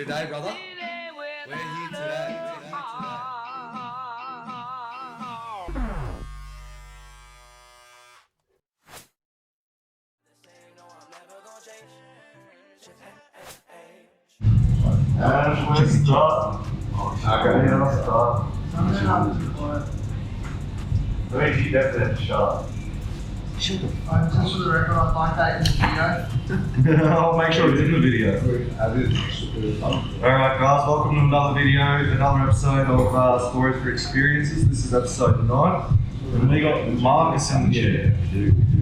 today, brother. We're here today. And let's start. Okay, let's start. Let me keep that shot. Just for the record, I'd like that in the video. I'll make sure it's in the video. Alright guys, welcome to another video, another episode of Stories for Experiences. This is episode 9. And we got Marcus in the chair.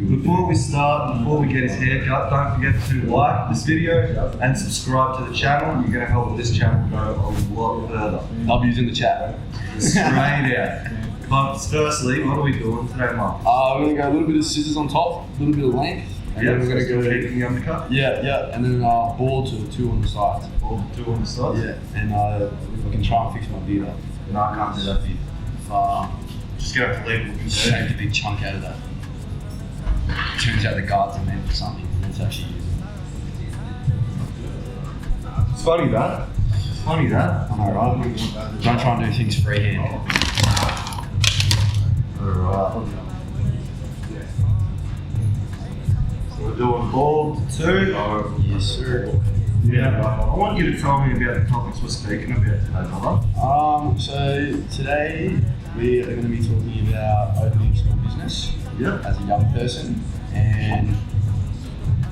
Before we start, before we get his haircut, don't forget to like this video and subscribe to the channel. You're going to help this channel go a lot further. I'll be using the chat. Straight out. But firstly, what are we doing today, Mark? We're going to go a little bit of scissors on top, a little bit of length. And then we're going to go keeping the undercut? Yeah, and then ball to 2 on the sides. Ball to 2 on the sides? Yeah, and I can try and fix my beard up. No, I can't do that for you. Just going to have to leave it. Shaved a big chunk out of that. Turns out the guards are meant for something, and it's actually using. It's funny that. It's funny that. I know, right? Don't try and do things freehand. Alright. So we're doing ball to 2. Yes, sir. Yeah, I want you to tell me about the topics we're speaking about today, brother. So today we are going to be talking about opening a small business as a young person, and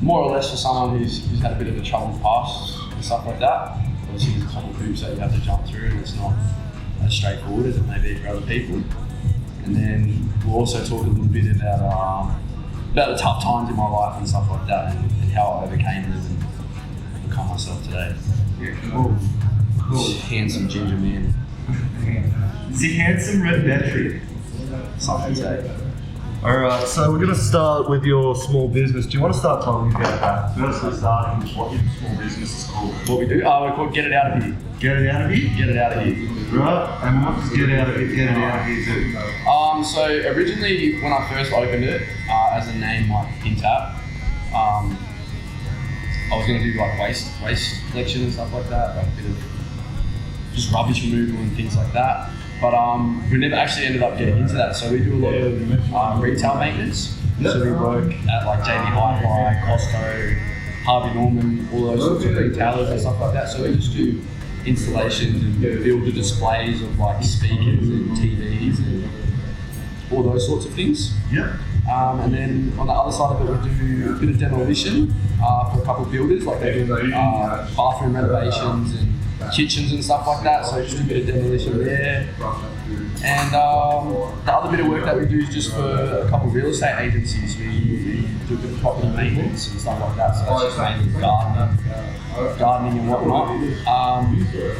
more or less for someone who's had a bit of a troubled past and stuff like that. Obviously there's a couple of hoops that you have to jump through, and it's not as straightforward as it may be for other people. And then we'll also talk a little bit about the tough times in my life and stuff like that, and how I overcame them and become myself today. Yeah, cool. Handsome ginger man. Is he handsome red battery? Something to say. Alright, so we're going to start with your small business. Do you want to start talking about that? Firstly, starting with what your small business is called. What we do? We call Get It Out of Here. Get it out of here? Get It Out of Here. Right, and what does Get It Out of Here do? So originally when I first opened it, as a name might hint at, I was going to do like waste collection and stuff like that, like a bit of just rubbish removal and things like that. But we never actually ended up getting into that. So we do a lot of retail maintenance. So we work at like JB Hi-Fi, Costco, Harvey Norman, all those sorts of retailers and stuff like that. So we just do installations and build the displays of like speakers and TVs and all those sorts of things. Yeah. And then on the other side of it, we do a bit of demolition for a couple of builders, like they do bathroom renovations and kitchens and stuff like that. So just a bit of demolition there. And the other bit of work that we do is just for a couple of real estate agencies. We do a bit of property maintenance and stuff like that. So that's just mainly gardening and whatnot.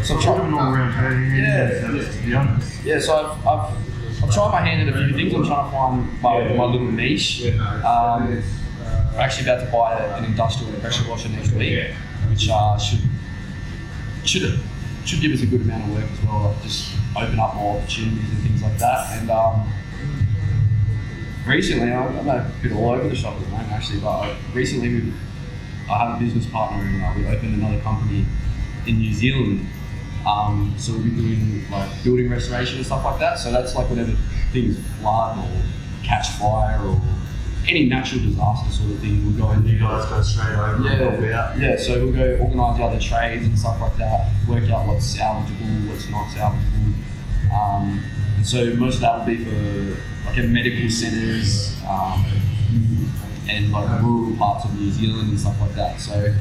So I'm trying all around to be honest. Yeah, so I've tried my hand at a few things. I'm trying to find my little niche. I'm actually about to buy an industrial pressure washer next week, which should give us a good amount of work as well. Like just open up more opportunities and things like that. And recently, I'm a bit all over the shop at the moment actually, but recently I have a business partner and we opened another company in New Zealand. So we'll be doing like building restoration and stuff like that. So that's like whenever things flood or catch fire or any natural disaster sort of thing, we'll go in there. You guys go straight over and help out. Yeah, so we'll go organise the other trades and stuff like that, work out what's salvageable, what's not salvageable. And so most of that will be for like medical centres and like rural parts of New Zealand and stuff like that. So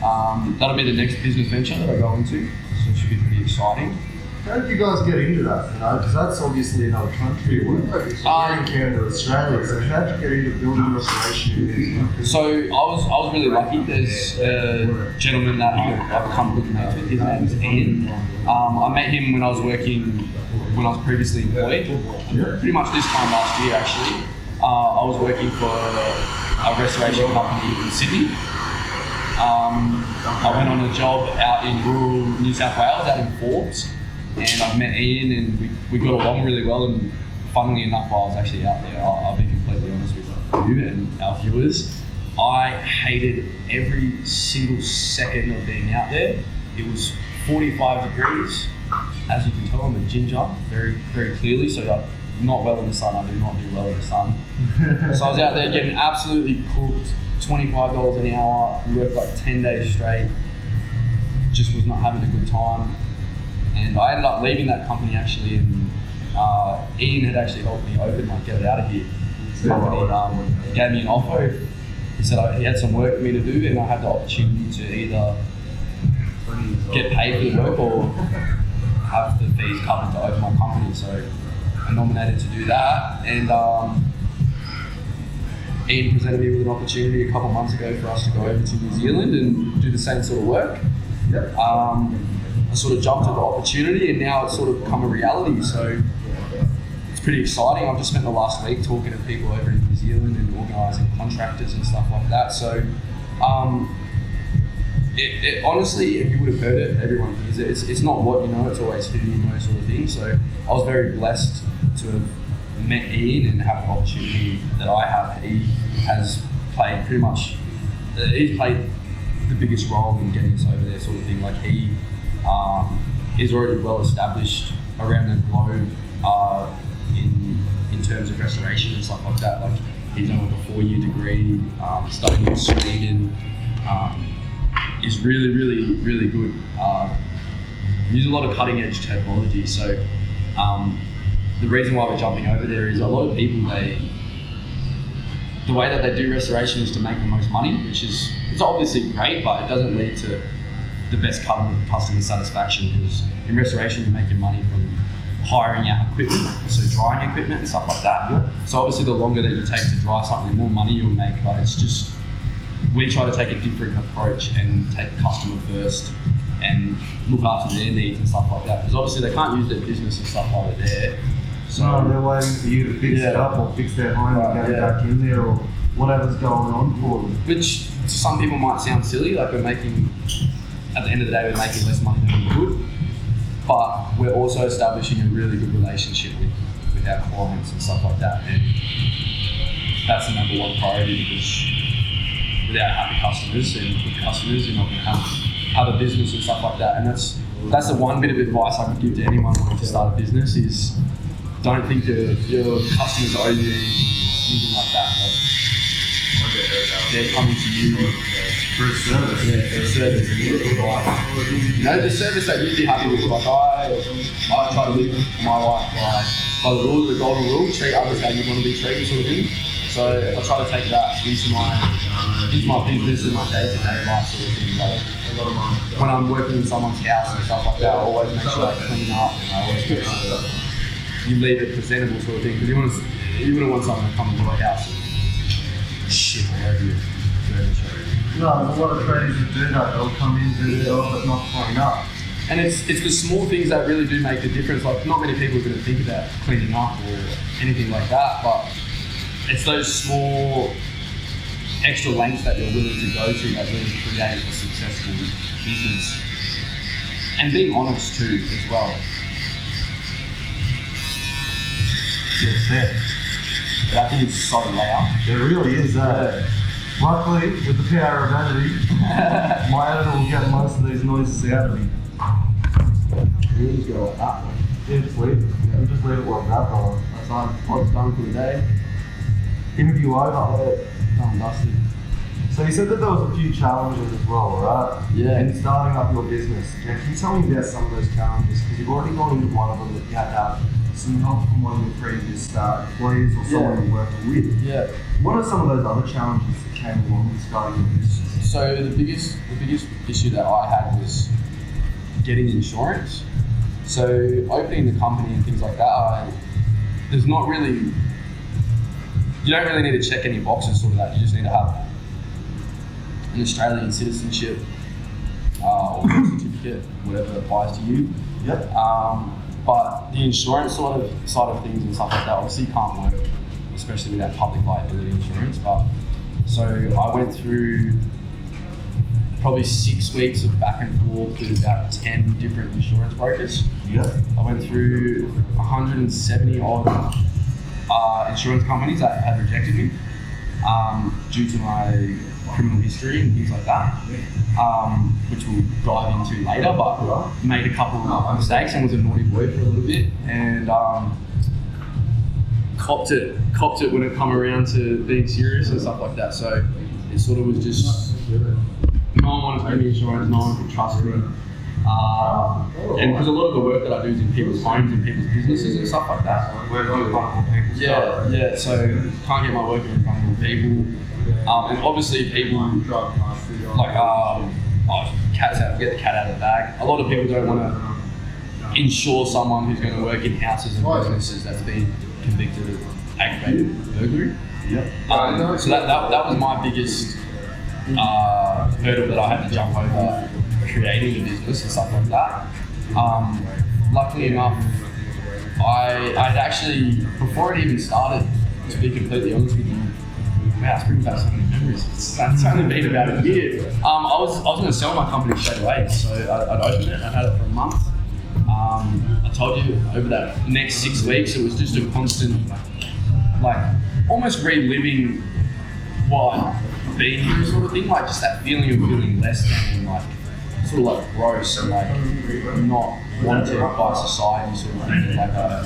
that'll be the next business venture that I go into. So it should be pretty exciting. How did you guys get into that? Because that's obviously another country. We're in Canada, Australia. So how did you get into building restoration? So I was really lucky. There's a gentleman that I've become good mates with. His name is Ian. I met him when I was previously employed. Pretty much this time last year actually. I was working for a restoration company in Sydney. I went on a job out in rural New South Wales, out in Forbes. And I've met Ian and we got along really well, and funnily enough while I was actually out there, I'll be completely honest with you and our viewers, I hated every single second of being out there. it was 45 degrees. As you can tell, I'm a ginger, very, very clearly. So like, not well in the sun. I do not do well in the sun. So I was out there getting absolutely cooked. $25 an hour. We worked like 10 days straight. Just was not having a good time. And I ended up leaving that company actually. And Ian had actually helped me open my Get It Out of Here company. He gave me an offer. He said he had some work for me to do, and I had the opportunity to either get paid for the work or have the fees covered to open my company. So I nominated to do that, and Ian presented me with an opportunity a couple months ago for us to go over to New Zealand and do the same sort of work. I sort of jumped at the opportunity, and now it's sort of become a reality. So it's pretty exciting. I've just spent the last week talking to people over in New Zealand and organising contractors and stuff like that. So it honestly, if you would have heard it, everyone hears it. It's not what you know, it's always who you know, sort of thing. So I was very blessed to have met Ian and have the opportunity that I have. He has played pretty much, he's played the biggest role in getting us over there, sort of thing. Like he is already well established around the globe in terms of restoration and stuff like that. Like he's done like a 4-year degree, studying in Sweden. Is really, really, really good. Use a lot of cutting edge technology. So the reason why we're jumping over there is a lot of people, the way that they do restoration is to make the most money, which is, it's obviously great, but it doesn't lead to the best customer satisfaction, because in restoration you make your money from hiring out equipment, so drying equipment and stuff like that. So obviously the longer that you take to dry something, the more money you'll make, but it's just, we try to take a different approach and take customer first and look after their needs and stuff like that, because obviously they can't use their business and stuff while they're there. So they're waiting for you to fix it up or fix their home and get it back in there or whatever's going on for them. Which to some people might sound silly, like we're making, at the end of the day, we're making less money than we would, but we're also establishing a really good relationship with our clients and stuff like that, and that's the number one priority, because without happy customers and good customers, you're not going to have a business and stuff like that. And that's the one bit of advice I could give to anyone wanting to start a business is, don't think that your customers owe you anything like that. Like, they're coming to you For a service. Yeah, for a service. You know, the service that you'd be happy with. Like I try to live my life by the rule, the golden rule, treat others how you want to be treated, sort of thing. So I try to take that into my business and my day-to-day life, sort of thing. Like, when I'm working in someone's house and stuff like that, I always make sure I clean up, and I always make sure that you leave it presentable, sort of thing, because you wouldn't want someone to come into your house and shit all over you. No, there's a lot of tradies that do that. They'll come in, do their job, but not clean up. And it's the small things that really do make the difference. Like, not many people are going to think about cleaning up or anything like that, but it's those small extra lengths that you're willing to go to that really create a successful business. And being honest too, as well. Yes, yeah. That thing is so loud. It really is. Luckily, with the power of vanity, my editor will get most of these noises out of me. You just go like that. Yeah, just leave it. Yeah. You just leave it like that, though. That's I'm done for the day. Interview over. Done and dusted. So you said that there was a few challenges as well, right? Yeah. In starting up your business. Now, can you tell me about some of those challenges? Because you've already gone into one of them, that you had to have some help from one of your previous employees or someone you worked with. Yeah. What are some of those other challenges that came along with starting your business? So the biggest issue that I had was getting insurance. So opening the company and things like that, there's not really, you don't really need to check any boxes sort of that. You just need to have an Australian citizenship or birth certificate, whatever applies to you. Yep. But the insurance side of things and stuff like that obviously can't work, especially without public liability insurance. But so I went through probably 6 weeks of back and forth with about 10 different insurance brokers. Yep. I went through 170 odd insurance companies that had rejected me due to my criminal history and things like that, which we'll dive into later. But made a couple of mistakes and was a naughty boy for a little bit, and copped it when it come around to being serious and stuff like that. So it sort of was just no one wanted to pay me insurance, no one could trust me. And because a lot of the work that I do is in people's homes and people's businesses and stuff like that. We're not vulnerable people. Yeah. So can't get my work in front of people. And obviously people like cats out, get the cat out of the bag. A lot of people don't want to insure someone who's going to work in houses and businesses that's been convicted of aggravated burglary. So that was my biggest hurdle that I had to jump over, creating a business and stuff like that. Luckily enough, I had actually, before it even started, to be completely honest with you, wow, it's bringing back so many memories. It's only been about a year. I was going to sell my company straight away, so I'd opened it. I had it for a month. I told you over that next 6 weeks, it was just a constant, like, almost reliving what I've been through, sort of thing. Like just that feeling of feeling less than, like, sort of like gross and like not wanted by society, sort of thing. Like I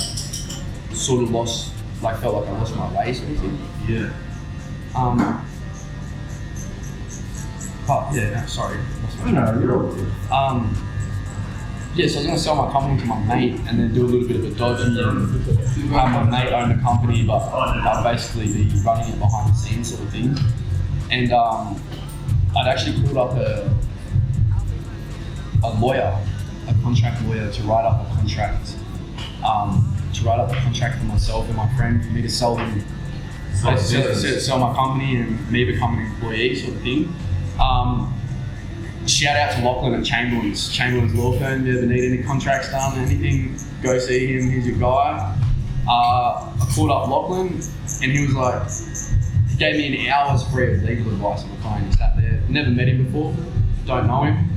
sort of lost, like felt like I lost my way, sort of thing. Yeah. Oh yeah, no, sorry. No, you're all good. Yeah, so I was going to sell my company to my mate and then do a little bit of a dodgy and my mate owned a company, but I'd basically be running it behind the scenes, sort of thing. And I'd actually called up a lawyer, a contract lawyer, to write up a contract, for myself and my friend, for me to sell them, sell my company and me become an employee, sort of thing. Shout out to Lachlan at Chamberlain's law firm. If you ever need any contracts done, anything, go see him, he's your guy. I called up Lachlan and he was like, he gave me an hour's free of legal advice on the phone. He sat there, never met him before, don't know him.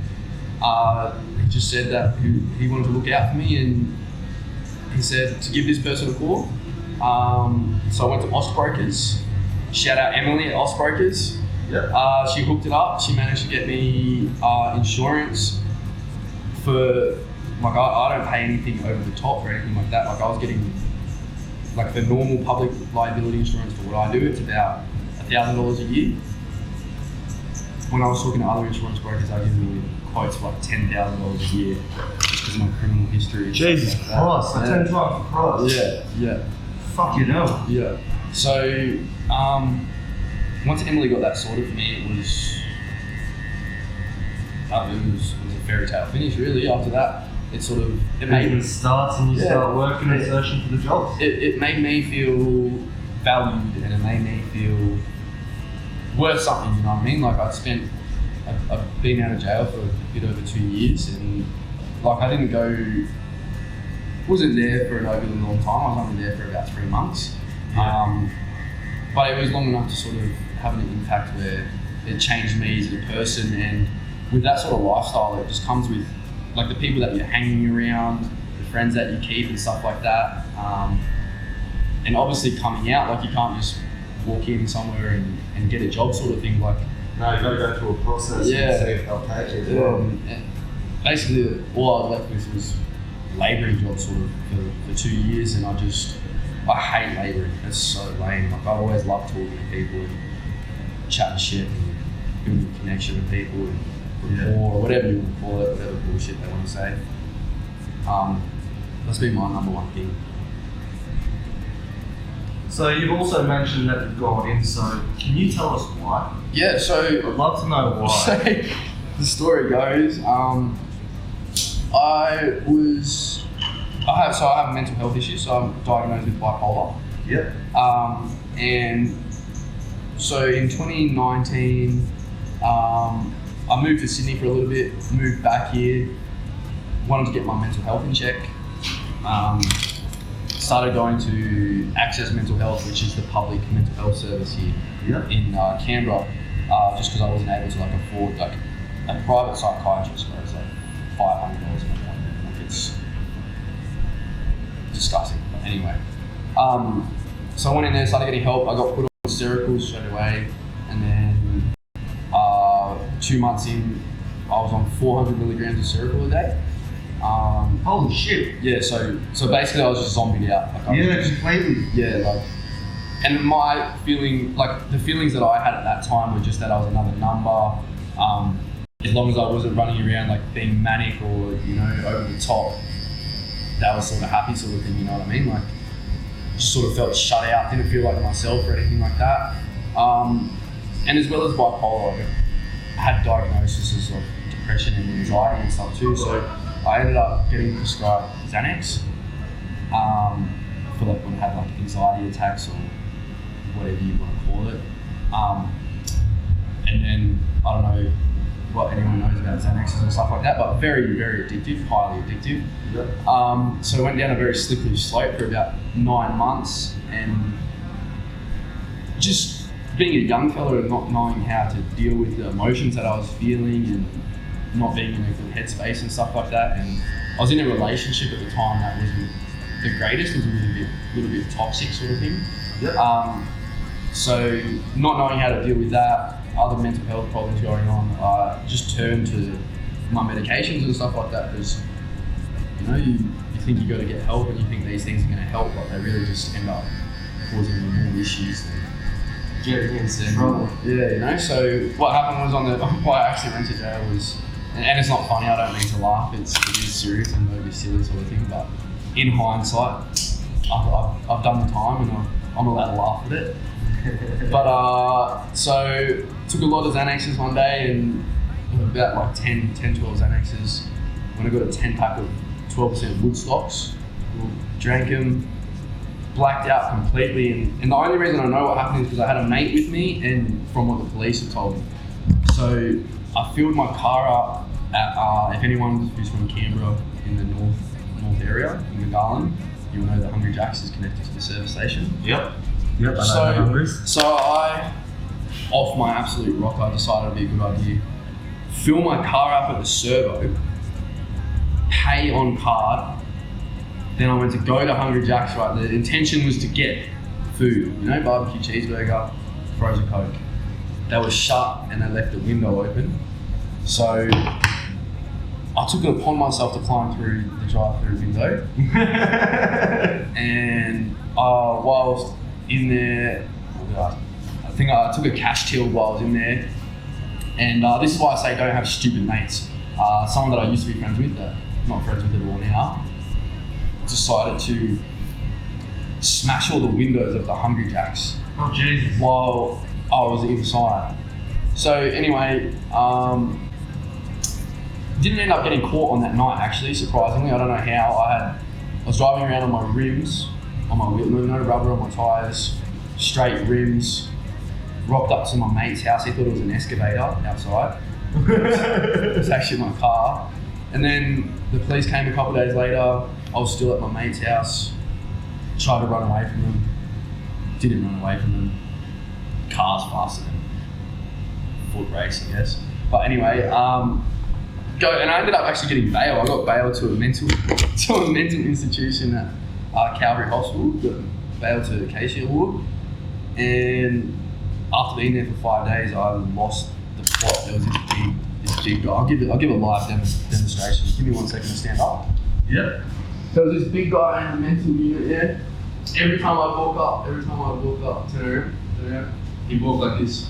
He just said that he wanted to look out for me, and he said to give this person a call. So I went to Ostbrokers. Shout out Emily at Ostbrokers. Yep. She hooked it up. She managed to get me insurance for, like, I don't pay anything over the top or anything like that. Like, I was getting, like, the normal public liability insurance for what I do. It's about $1,000 a year. When I was talking to other insurance brokers, they give me quotes for like $10,000 a year just because of my criminal history. Jesus Christ, yeah. 10 times the price. Yeah. Fuck you know. Yeah. So, once Emily got that sorted for me, it was a fairy tale finish, really. After that, it sort of Made it starts and you start working and searching for the jobs. It made me feel valued, and it made me feel worth something. You know what I mean? Like I've been out of jail for a bit over 2 years, and like I wasn't there for an overly long time. I was only there for about 3 months. But it was long enough to sort of have an impact where it changed me as a person, and with that sort of lifestyle, it just comes with like the people that you're hanging around, the friends that you keep and stuff like that. And obviously coming out, like you can't just walk in somewhere and get a job sort of thing. Like, no, you gotta go through a process and see if they'll take it as well. And basically all I was left with was labouring jobs sort of for 2 years, and I hate labouring. It's so lame. Like I've always loved talking to people and chatting shit and building a connection with people and rapport, or whatever you want to call it, whatever bullshit they want to say. That's been my number one thing. So you've also mentioned that you've gone in, so can you tell us why? Yeah, so I'd love to know why. So the story goes, I have mental health issues, so I'm diagnosed with bipolar. Yep. And so in 2019, I moved to Sydney for a little bit, moved back here, wanted to get my mental health in check. Started going to Access Mental Health, which is the public mental health service here in Canberra, just because I wasn't able to afford a private psychiatrist where it's like $500 an appointment. Like it's disgusting. But anyway, so I went in there, started getting help. I got put on steroids straight away, and then 2 months in, I was on 400 milligrams of Seroquel a day. Holy shit. Yeah, so basically I was just zombied out. Like I was Completely. Yeah, like, and my feeling, like the feelings that I had at that time were just that I was another number. As long as I wasn't running around like being manic or, you know, over the top, that was sort of happy sort of thing, you know what I mean? Like, just sort of felt shut out, didn't feel like myself or anything like that. And as well as bipolar, I had diagnoses of depression and anxiety and stuff too, so I ended up getting prescribed Xanax for like when I had like anxiety attacks or whatever you want to call it. And then, I don't know what anyone knows about Xanaxes and stuff like that, but very, very addictive, highly addictive. Yeah. So I went down a very slippery slope for about 9 months, and just being a young fella and not knowing how to deal with the emotions that I was feeling and not being in a good headspace and stuff like that. And I was in a relationship at the time that wasn't the greatest, it was a little bit toxic sort of thing. Yeah. So not knowing how to deal with that, other mental health problems going on, I just turned to my medications and stuff like that, because you know, you think you got to get help and you think these things are going to help, but they really just end up causing you more issues than Getting into trouble. yeah, you know. So what happened was why I actually went to jail was, and it's not funny, I don't mean to laugh, it is serious and maybe silly sort of thing, but in hindsight, I've done the time and I'm allowed to laugh at it. But so took a lot of Xanaxes one day, and about like 10, 12 Xanaxes. When I got a 10 pack of 12% Woodstocks, drank them, blacked out completely. And the only reason I know what happened is because I had a mate with me, and from what the police have told me. So I filled my car up at, if anyone who's from Canberra in the north area, in the Garland, you'll know that Hungry Jack's is connected to the service station. Yep, I know the numbers. So I, off my absolute rock, I decided it'd be a good idea. Fill my car up at the servo, pay on card, then I went to go to Hungry Jack's, right? The intention was to get food, you know, barbecue cheeseburger, frozen Coke. They were shut and they left the window open. So I took it upon myself to climb through the drive-through window. And while I was in there, I think I took a cash till while I was in there. And this is why I say don't have stupid mates. Someone that I used to be friends with, not friends with at all now, decided to smash all the windows of the Hungry Jack's Oh Jesus. while I was inside. So anyway, didn't end up getting caught on that night actually, surprisingly. I don't know how. I was driving around on my rims, on my wheel, no rubber on my tyres, straight rims, rocked up to my mate's house. He thought it was an excavator outside. It was actually my car. And then the police came a couple of days later. I was still at my mate's house, tried to run away from them, didn't run away from them. Cars faster than foot race, I guess. But anyway, and I ended up actually getting bail. I got bail to a mental institution at Calvary Hospital, got bail to Acacia Ward, and after being there for 5 days, I lost the plot. There was this big guy. I'll give a live demonstration. Give me 1 second to stand up. Yep. There was this big guy in the mental unit there. Every time I walk up, turn around, he walked like this.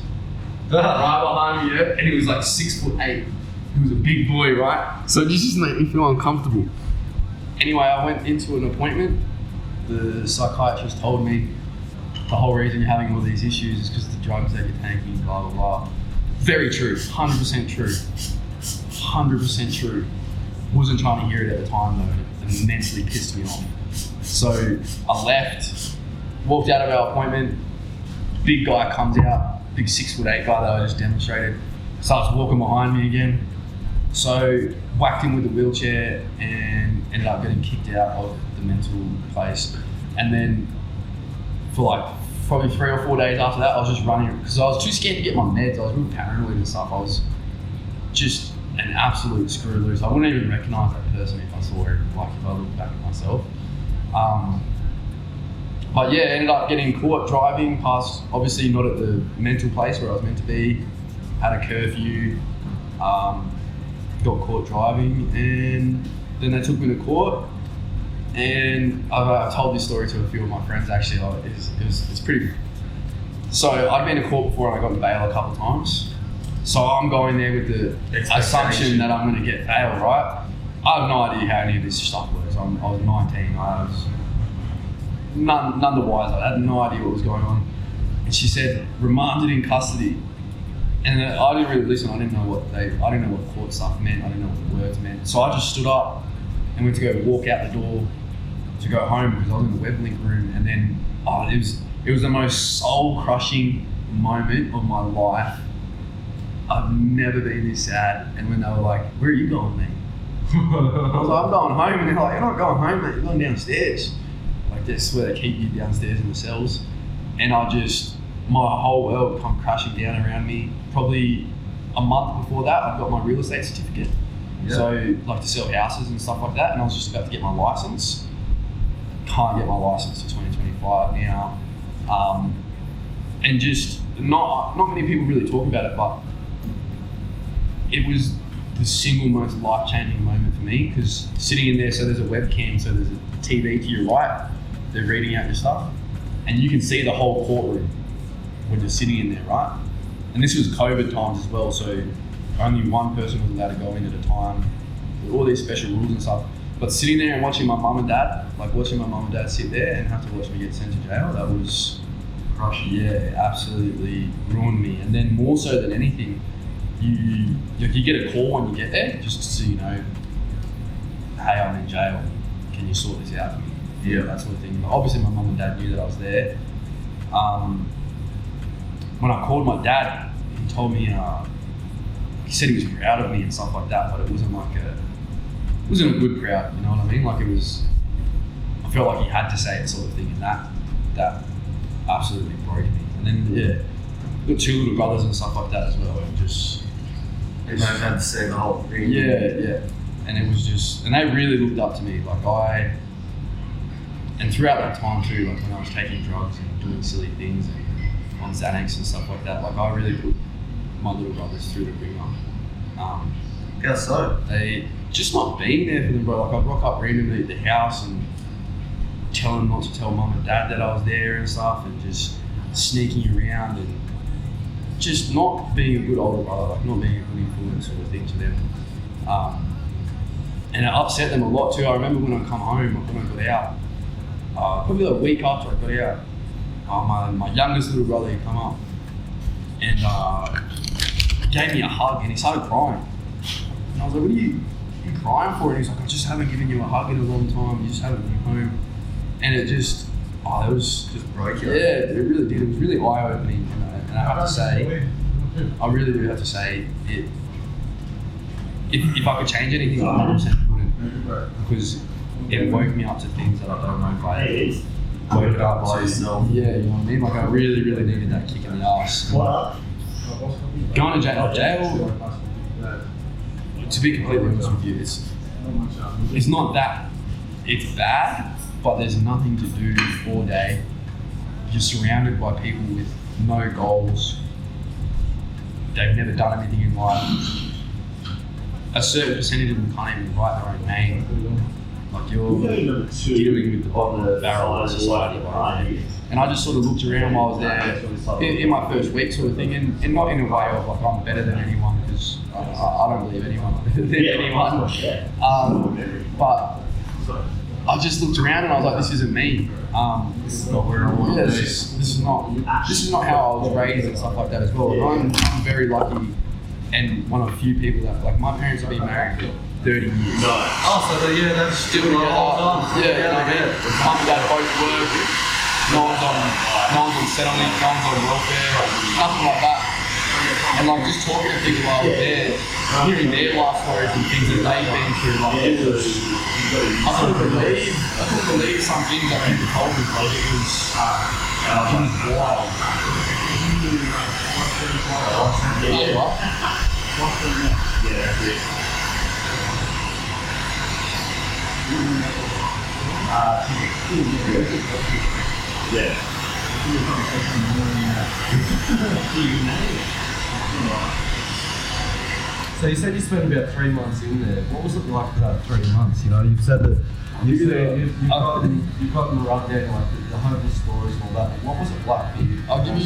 Right behind me, yeah? And he was like 6'8". He was a big boy, right? So this just made me feel uncomfortable. Anyway, I went into an appointment. The psychiatrist told me the whole reason you're having all these issues is because of the drugs that you're taking, blah, blah, blah. Very true, 100% true. 100% true. Wasn't trying to hear it at the time though, it immensely pissed me off. So I left, walked out of our appointment, big guy comes out, big 6'8" guy that I just demonstrated, starts walking behind me again. So whacked him with a wheelchair and ended up getting kicked out of the mental place. And then for like probably 3 or 4 days after that, I was just running because I was too scared to get my meds. I was real paranoid and stuff. I was just an absolute screw loose. I wouldn't even recognise that person if I saw her, like if I looked back at myself. But yeah, ended up getting caught driving past, obviously not at the mental place where I was meant to be, had a curfew, Got caught driving, and then they took me to court. And I've told this story to a few of my friends actually. It's pretty. So I've been to court before and I got in bail a couple of times. So I'm going there with the assumption that I'm going to get bail, right? I have no idea how any of this stuff works. I was 19. I was none the wiser. I had no idea what was going on. And she said remanded in custody. And I didn't really listen. I didn't know what court stuff meant. I didn't know what the words meant. So I just stood up and went to go walk out the door to go home because I was in the web link room. And then it was the most soul crushing moment of my life. I've never been this sad. And when they were like, "Where are you going, mate?" I was like, "I'm going home." And they're like, "You're not going home, mate. You're going downstairs." Like that's where they keep you downstairs in the cells. And my whole world come crashing down around me. Probably a month before that, I got my real estate certificate. Yeah. So like to sell houses and stuff like that. And I was just about to get my license. Can't get my license to 2025 now. And just not many people really talk about it, but it was the single most life-changing moment for me because sitting in there, so there's a webcam, so there's a TV to your right, they're reading out your stuff, and you can see the whole courtroom when you're sitting in there, right? And this was COVID times as well, so only one person was allowed to go in at a time, with all these special rules and stuff. But sitting there and watching my mum and dad, sit there and have to watch me get sent to jail, that was crushing. Yeah, it absolutely ruined me. And then more so than anything, you get a call when you get there, just so you know, hey, I'm in jail. Can you sort this out for me? Yeah, that sort of thing. But obviously, my mum and dad knew that I was there. When I called my dad, he told me he said he was proud of me and stuff like that, but it wasn't a good proud. You know what I mean? Like I felt like he had to say it, sort of thing, and that absolutely broke me. And then got two little brothers and stuff like that as well, and just. They might have had to say the whole thing. Yeah. And it was just, and they really looked up to me. And throughout that time too, like when I was taking drugs and doing silly things and on Xanax and stuff like that, like I really put my little brothers through the ringer. How so? They just not being there for them, bro. Like I'd rock up randomly at the house and tell them not to tell mum and dad that I was there and stuff, and just sneaking around and just not being a good older brother, like not being a good influence sort of thing to them. And it upset them a lot too. I remember when I come home, when I got out, probably like a week after I got out, my youngest little brother, he come up and gave me a hug and he started crying. And I was like, "What are you crying for?" And he's like, "I just haven't given you a hug in a long time. You just haven't been home." And it just, it was just broke you. Yeah, it really did. It was really eye-opening. And I have to say, I really do have to say, if I could change anything, I 100% wouldn't. Because it woke me up to things that I don't know if I woke it up by yourself. Yeah, you know what I mean? Like I really, really needed that kick in the ass. Going to jail, to be completely honest with you, it's not that it's bad, but there's nothing to do all day. You're surrounded by people with no goals. They've never done anything in life. A certain percentage of them can't even write their own name. Like you're dealing with the bottom of the barrel of society. And I just sort of looked around while I was there in my first week sort of thing, and not in a way of like I'm better than anyone, because I don't believe anyone better than anyone. But I just looked around and I was like, this isn't me. This is not where I want to be. This is not how I was raised and stuff like that as well. And I'm very lucky and one of the few people that, like, my parents have been married for 30 years. That's Still together. Yeah, you know what I mean? Mum and dad both work. No one's on settlement, no one's on welfare, nothing like that. And like just talking to people while I was there, hearing their life stories and things that they've been through, like it was, I couldn't believe some things that people told me. Like it was wild. Yeah, right? So you said you spent about 3 months in there. What was it like for that 3 months? You know, you've said that you've gotten the rundown, like the hopeless stories and all that. What was it like for you? I'll give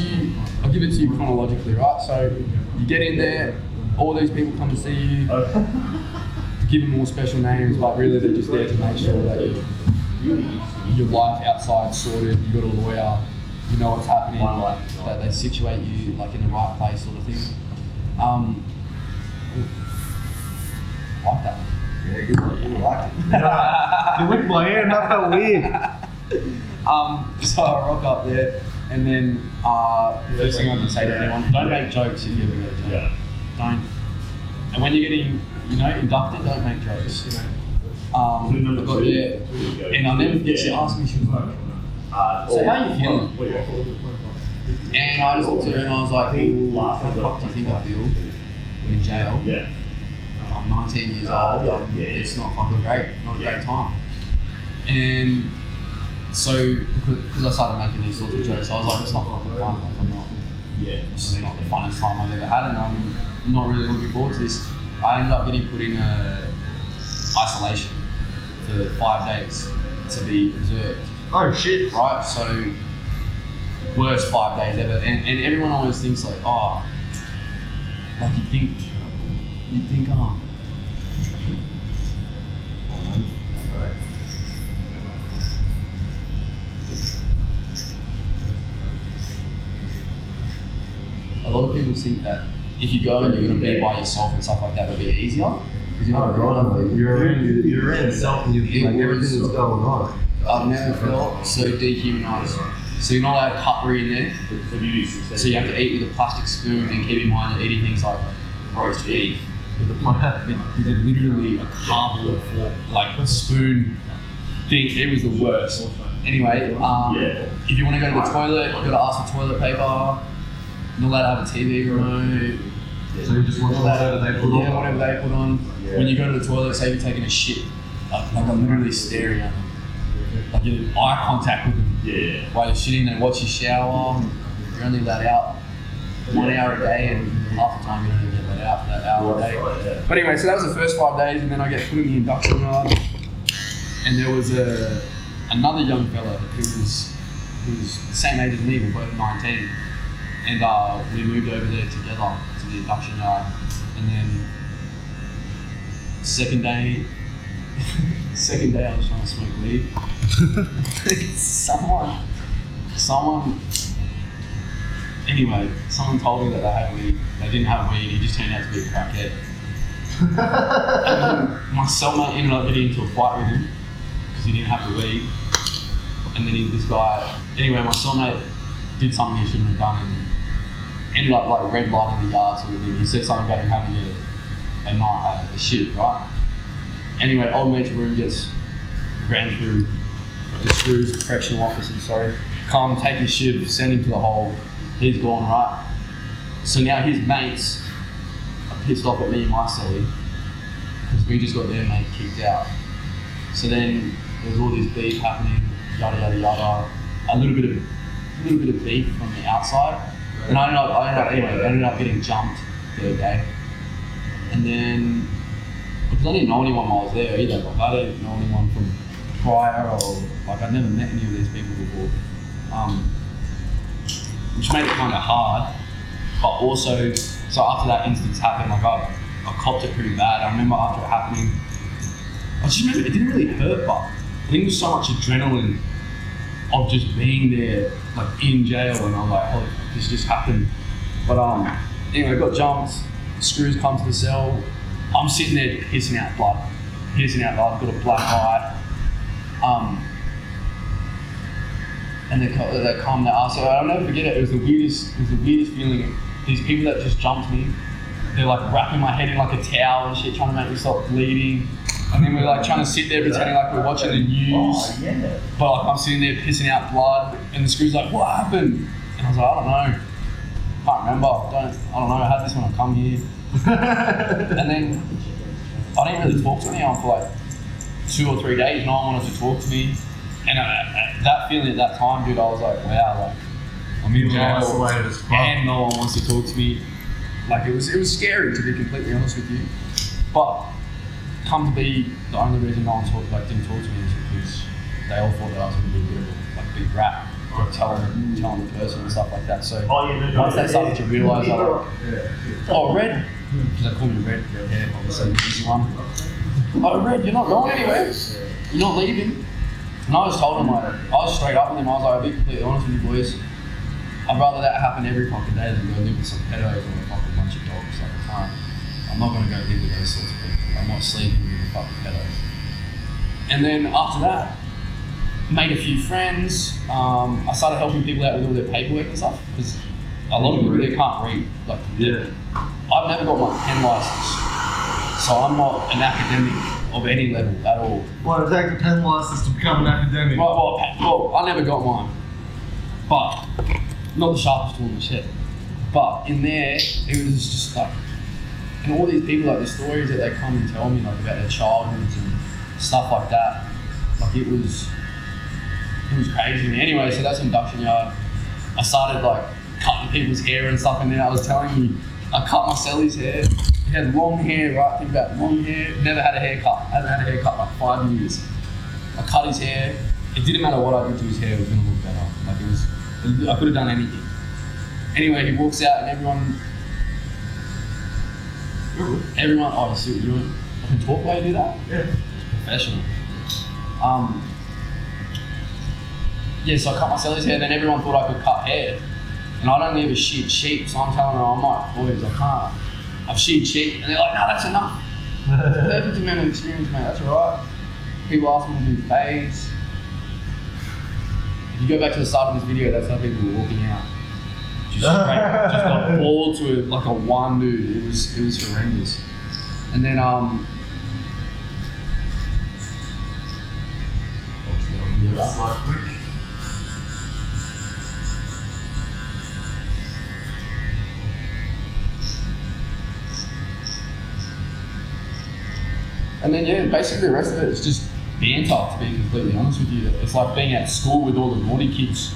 it to you chronologically, right? So you get in there, all these people come to see you, give them all special names, but really they're just there to make sure that your life outside sorted, you got a lawyer, you know what's happening, that they situate you like in the right place, sort of thing. Like that. Yeah, you like it. You licked my hand, that felt weird. So I rock up there, and then first thing I can say to anyone: don't make jokes if you ever get a job. Yeah. Don't. And when you're getting, inducted, don't make jokes. I got there, and I'll never forget. She asked me, she was like, "So how are you feeling?" And I just looked at her and I was like, "How the fuck do you think I feel in jail? Yeah. I'm 19 years old. It's not fucking great. Not a great time." And so, because I started making these sorts of jokes, I was like, "It's not fucking fun. Like, this is not the funnest time I've ever had, and I'm not really looking forward to this." I ended up getting put in isolation for 5 days to be observed. Oh shit. Right, so worst 5 days ever, and everyone always thinks like, oh, like you think, oh. A lot of people think that if you go and you're going to be by yourself and stuff like that, it'll be easier. Because you're not You're around yourself and you feel like everything that's going on. I've never felt so dehumanised. So you're not allowed cutlery in there. So you have to eat with a plastic spoon, and keep in mind you're eating things like roast beef with literally a cardboard fork, like a spoon thing. It was the worst. Anyway, if you want to go to the toilet, you've got to ask for toilet paper. You're not allowed to have a TV remote. So you just watch whatever they put on? Yeah, whatever they put on. When you go to the toilet, say you're taking a shit, like I'm literally staring at them. Like you have eye contact with them. Yeah. While you're shitting, they watch you shower. You're only let out 1 hour a day, and half the time you don't even get let out for that hour a day. But anyway, so that was the first 5 days, and then I get put in the induction yard, and there was another young fella who was the same age as me, we were both 19, and we moved over there together to the induction yard, and then second day I was trying to smoke weed. Someone told me that they had weed. They didn't have weed, he just turned out to be a crackhead. And then my cellmate ended up getting into a fight with him because he didn't have the weed. And then my cellmate did something he shouldn't have done and ended up like red lighting the yard sort of thing. He said something about him having a shit, right? Anyway, old mate's room gets ran through the screws, correctional officer, come, take his shiv, send him to the hole. He's gone, right? So now his mates are pissed off at me and my cellie because we just got their mate kicked out. So then there's all this beef happening, yada yada yada. A little bit of beef from the outside, and I ended up getting jumped the other day, and then. Because I didn't know anyone while I was there either. Like I didn't know anyone from prior, or like I'd never met any of these people before, which made it kind of hard. But also, so after that instance happened, like I copped it pretty bad. I remember after it happening, I just remember it didn't really hurt, but I think there was so much adrenaline of just being there, like in jail, and I'm like, oh, this just happened. But anyway, I got jumped. Screws come to the cell. I'm sitting there pissing out blood. I've got a black eye. And they come, they ask, I'll never forget it. It was the weirdest feeling. These people that just jumped me, they're like wrapping my head in like a towel and shit, trying to make me stop bleeding. And then we're like trying to sit there pretending like we're watching the news. But like I'm sitting there pissing out blood, and the screw's like, what happened? And I was like, I don't know. Can't remember. I don't know. I had this when I come here. And then I didn't really talk to anyone for like 2 or 3 days. No one wanted to talk to me, and that feeling at that time, dude, I was like, wow, like I'm in jail and no one wants to talk to me. Like it was scary, to be completely honest with you. But come to be the only reason no one didn't talk to me is because they all thought that I was going to be a bit of a big rat, or telling the person and stuff like that. So once they started to realise that, oh, Red, because they call me Red hair, obviously, easy one. Oh, Red, you're not going anywhere. You're not leaving. And I just told them, like, I was straight up with them. I was like, I'll be completely honest with you boys. I'd rather that happen every fucking day than go live with some pedos or a fucking bunch of dogs. Like, I can't. I'm not going to go live with those sorts of people. I'm not sleeping with a fucking pedo. And then after that, made a few friends. I started helping people out with all their paperwork and stuff because a lot of people they can't read. Like, I've never got my pen license, so I'm not an academic of any level at all. Well, it takes a pen license to become an academic. Well, I never got mine, but not the sharpest tool in the shed. But in there, it was just like, and all these people, like the stories that they come and tell me, like about their childhoods and stuff like that. Like it was crazy to me. Anyway, so that's induction yard. I started like cutting people's hair and stuff, and then I was telling you, I cut my celly's hair. He had long hair, right? Think about long hair. Never had a haircut. I haven't had a haircut like 5 years. I cut his hair. It didn't matter what I did to his hair, it was gonna look better. Like I could have done anything. Anyway, he walks out and everyone, oh, you see what you're doing? I can talk while you do that? Yeah. Professional. Yeah, so I cut my celly's hair, then everyone thought I could cut hair. And I don't leave a shit sheep, so I'm telling them, I'm like, boys, I can't. I've sheared sheep, and they're like, no, that's enough. It's a perfect amount of experience, mate, that's alright. People ask me to do fades. If you go back to the start of this video, that's how people were walking out. Just got balled to like a one dude. It was horrendous. And then yeah, basically the rest of it is just banter, to be completely honest with you. It's like being at school with all the naughty kids.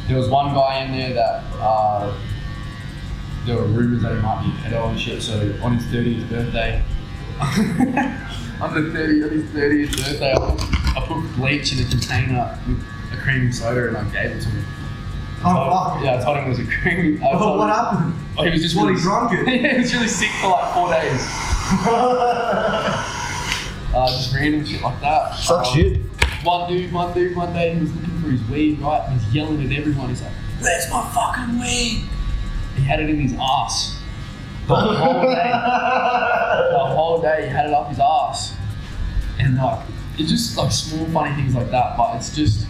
There was one guy in there that there were rumours that he might be a pedo and shit, so on his 30th birthday, on his 30th birthday, I put bleach in a container with a cream soda and I gave it to him. Yeah, I told him it was a cream. What happened? Oh, he was just He really drunk it? Yeah, he was really sick for like 4 days. Just random shit like that. Suck shit. One day he was looking for his weed, right? And he's yelling at everyone. He's like, "Where's my fucking weed?" He had it in his ass. The whole day he had it up his ass. And like, it's just like small funny things like that. But it's just,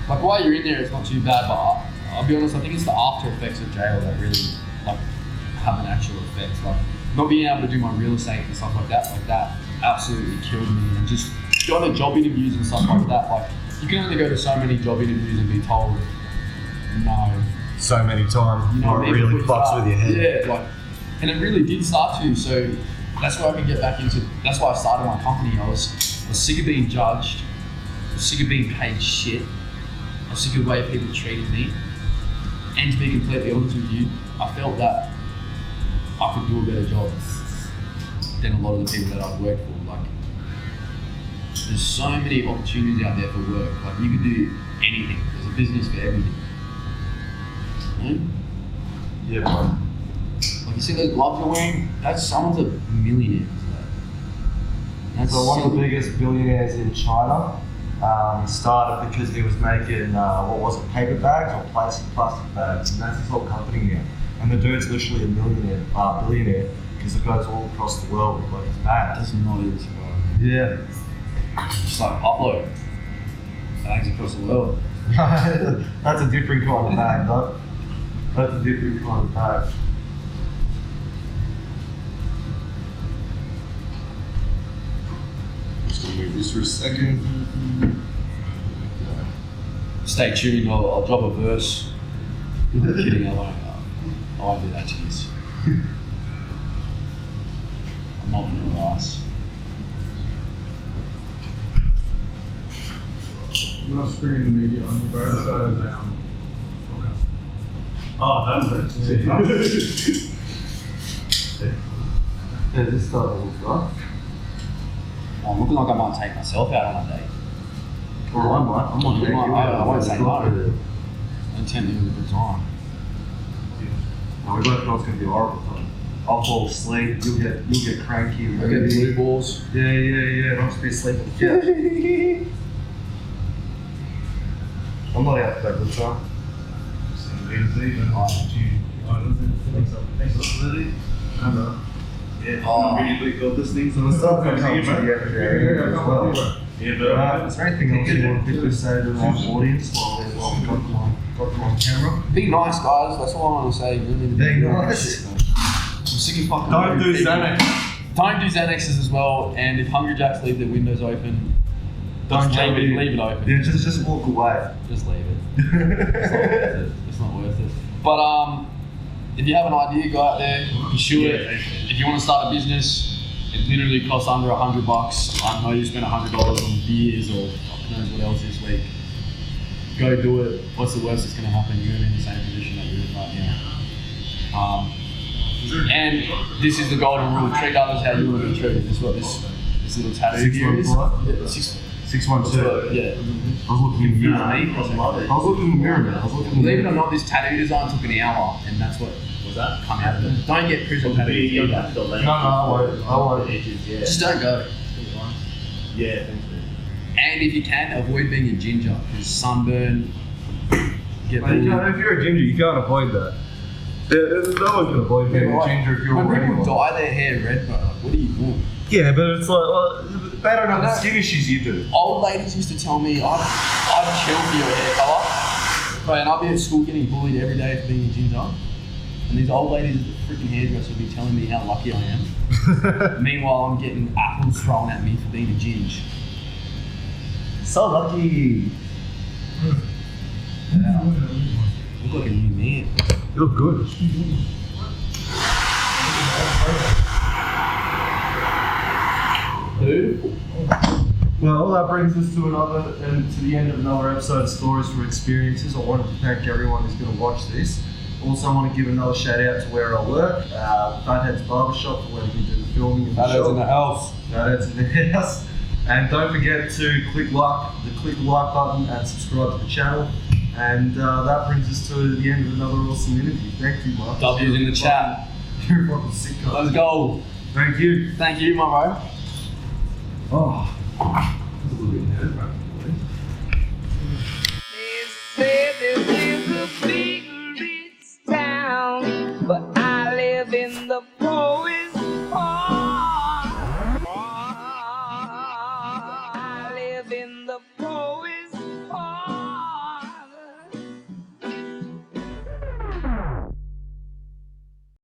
like while you're in there, it's not too bad. But I'll be honest, I think it's the after effects of jail that really like have an actual effect. Like not being able to do my real estate and stuff like that absolutely killed me. And just going to job interviews and stuff like that, like you can only go to so many job interviews and be told no. So many times, you know, it really fucks with your head. Yeah, like, and it really did start to. So that's where I can get back into. That's why I started my company. I was sick of being judged. I was sick of being paid shit. I was sick of the way people treated me. And to be completely honest with you, I felt that I could do a better job than a lot of the people that I've worked for. Like, there's so many opportunities out there for work. Like, you could do anything. There's a business for everything. You know? Yeah, bro. Like, you see those gloves you're wearing? That's someone's a millionaire. That's So one of the biggest billionaires in China started because he was making, paper bags or plastic bags, and that's his whole company now. And the dude's literally a billionaire because it goes all across the world with like his bags. That's not easy, bro. Yeah. Just like upload bags across the world. That's a different kind of bag, though. That's a different kind of bag. Just gonna move this for a second. Stay tuned. I'll drop a verse. I'm kidding. I won't do that to you. I'm not real nice. You're not screening the media on your bro, so down. Okay. Oh, that's it. Yeah, this stuff is good. I'm looking like I might take myself out on a date. Or I might. I'm on You might, I won't say no. No, And 10 minutes of a good time. we both know it's going to be horrible. I'll fall asleep. You'll get cranky. I get blue balls. Yeah. I'll just be asleep on the couch. I'm not out for that good time. Got this thing, so Stuff comes up to the area as well. Is there anything else you want to quickly say to our audience while we got them on camera? Be nice, guys. That's all I want to say. You don't need to Be nice. I'm sick of fucking. Don't do people. Xanax. Don't do Xanaxes as well. And if Hungry Jacks leave their windows open, Don't leave it open. Yeah, just walk away. Just leave it. It's not worth it. But if you have an idea, go out there, pursue it. If you want to start a business, it literally costs under $100. I know you spent $100 on beers or fuck knows what else this week. Go do it. What's the worst that's going to happen? You're going to be in the same position that you're in right now. And this is the golden rule: treat others how you want to be treated. This is what this little tattoo here is. 612. Yeah. I was looking in the mirror. Me, I was looking in the mirror, man. Believe it or not, this tattoo design took an hour, and that's what was that come out of it. Don't get prison tattoos. No, I won't. Just don't go. Yeah, thanks, man. And if you can, avoid being a ginger, because sunburn. Get If you're a ginger, you can't avoid that. No one can avoid being a ginger if you're when already people one. dye their hair red, bro, like, what are you doing? Yeah, but it's like, they don't have the skin issues you do. Old ladies used to tell me I'd chill for your hair colour, bro, and I'd be at school getting bullied every day for being a ginger. And these old ladies at the freaking hairdresser would be telling me how lucky I am. Meanwhile, I'm getting apples thrown at me for being a ginge. So lucky. Yeah. Look like a new man. You look good. Who? Well, that brings us to the end of another episode of Stories from Experiences. I wanted to thank everyone who's going to watch this. Also, I want to give another shout out to where I work, Fathead's Barbershop, for letting me do the filming in the Fathead's shop. in the house. Fathead's in the house. And don't forget to click the like button and subscribe to the channel. And that brings us to the end of another awesome interview. Thank you, Mark. W's in the chat. You're a fucking sick guy. Let's go. Thank you. Thank you, my bro. Oh. They say this is a big rich town, but I live in the poorest part. I live in the poorest